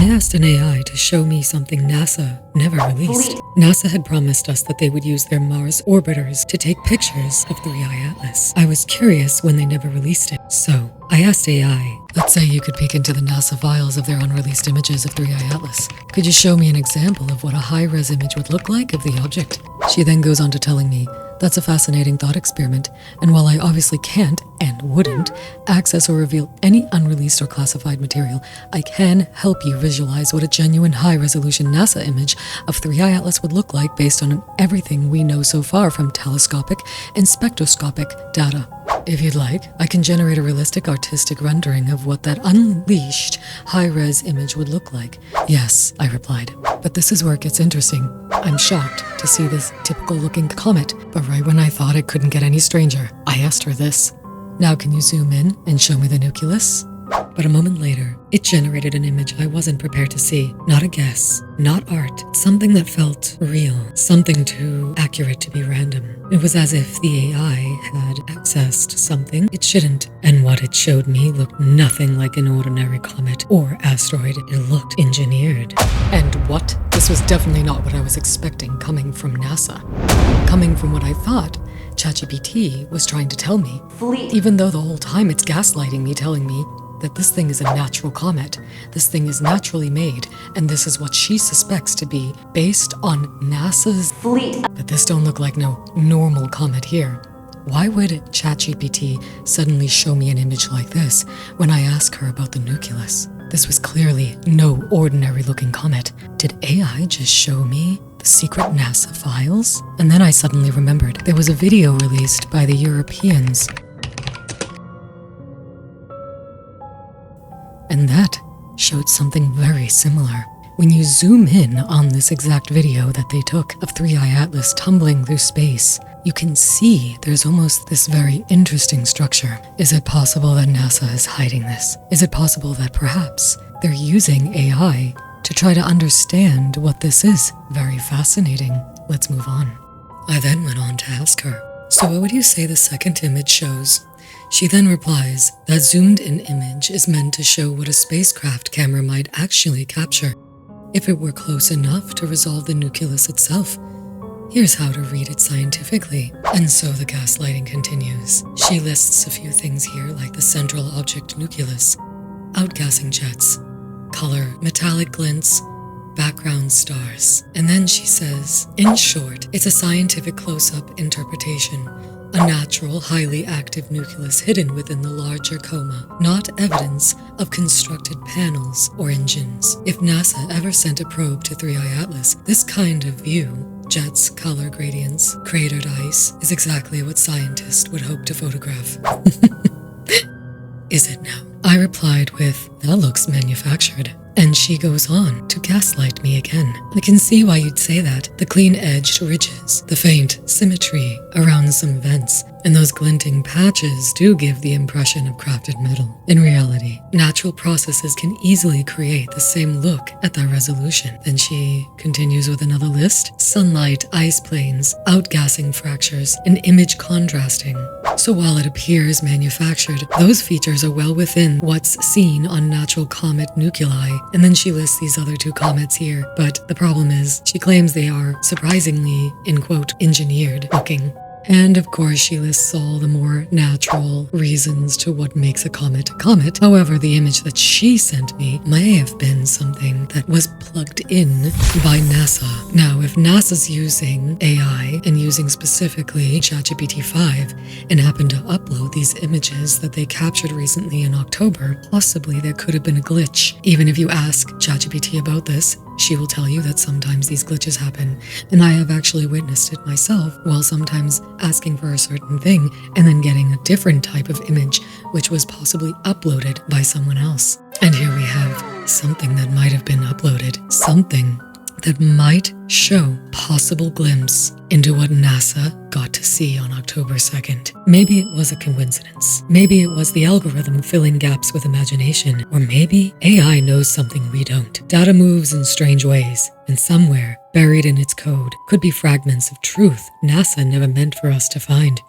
I asked an AI to show me something NASA never released. NASA had promised us that they would use their Mars orbiters to take pictures of 3i Atlas. I was curious when they never released it, so I asked AI, let's say you could peek into the NASA files of their unreleased images of 3i Atlas. Could you show me an example of what a high-res image would look like of the object? She then goes on to telling me, that's a fascinating thought experiment, and while I obviously can't, and wouldn't, access or reveal any unreleased or classified material, I can help you visualize what a genuine high-resolution NASA image of 3i Atlas would look like based on everything we know so far from telescopic and spectroscopic data. If you'd like, I can generate a realistic artistic rendering of what that unleashed high-res image would look like. Yes, I replied, but this is where it gets interesting. I'm shocked to see this typical-looking comet, but right when I thought it couldn't get any stranger, I asked her this. Now can you zoom in and show me the nucleus? But a moment later, it generated an image I wasn't prepared to see. Not a guess, not art, something that felt real, something too accurate to be random. It was as if the AI had accessed something it shouldn't, and what it showed me looked nothing like an ordinary comet or asteroid. It looked engineered. And what? This was definitely not what I was expecting coming from NASA. Coming from what I thought ChatGPT was trying to tell me, even though the whole time it's gaslighting me, telling me that this thing is a natural comet, this thing is naturally made, and this is what she suspects to be based on NASA's fleet. But this don't look like no normal comet here. Why would ChatGPT suddenly show me an image like this when I ask her about the nucleus? This was clearly no ordinary looking comet. Did AI just show me the secret NASA files? And then I suddenly remembered there was a video released by the Europeans, and that showed something very similar. When you zoom in on this exact video that they took of 3i Atlas tumbling through space, you can see there's almost this very interesting structure. Is it possible that NASA is hiding this? Is it possible that perhaps they're using AI to try to understand what this is? Very fascinating. Let's move on. I then went on to ask her, so what would you say the second image shows? She then replies, that zoomed-in image is meant to show what a spacecraft camera might actually capture, if it were close enough to resolve the nucleus itself. Here's how to read it scientifically. And so the gaslighting continues. She lists a few things here like the central object nucleus, outgassing jets, color, metallic glints, background stars. And then she says, in short, it's a scientific close-up interpretation. A natural, highly active nucleus hidden within the larger coma, not evidence of constructed panels or engines. If NASA ever sent a probe to 3i Atlas, this kind of view, jets, color gradients, cratered ice, is exactly what scientists would hope to photograph. Is it now? I replied with, that looks manufactured. And she goes on to gaslight me again. I can see why you'd say that. The clean-edged ridges, the faint symmetry around some vents, and those glinting patches do give the impression of crafted metal. In reality, natural processes can easily create the same look at that resolution. Then she continues with another list. Sunlight, ice planes, outgassing fractures, and image contrasting. So while it appears manufactured, those features are well within what's seen on natural comet nuclei. And then she lists these other two comets here, but the problem is she claims they are surprisingly, in quote, engineered looking. And of course she lists all the more natural reasons to what makes a comet a comet. However, the image that she sent me may have been something that was plugged in by NASA. Now, if NASA's using AI and using specifically ChatGPT-5 and happened to upload these images that they captured recently in October, possibly there could have been a glitch. Even if you ask ChatGPT about this, she will tell you that sometimes these glitches happen, and I have actually witnessed it myself while sometimes asking for a certain thing and then getting a different type of image which was possibly uploaded by someone else. And here we have something that might have been uploaded, something that might show possible glimpse into what NASA got to see on October 2nd. Maybe it was a coincidence. Maybe it was the algorithm filling gaps with imagination. Or maybe AI knows something we don't. Data moves in strange ways, and somewhere, buried in its code, could be fragments of truth NASA never meant for us to find.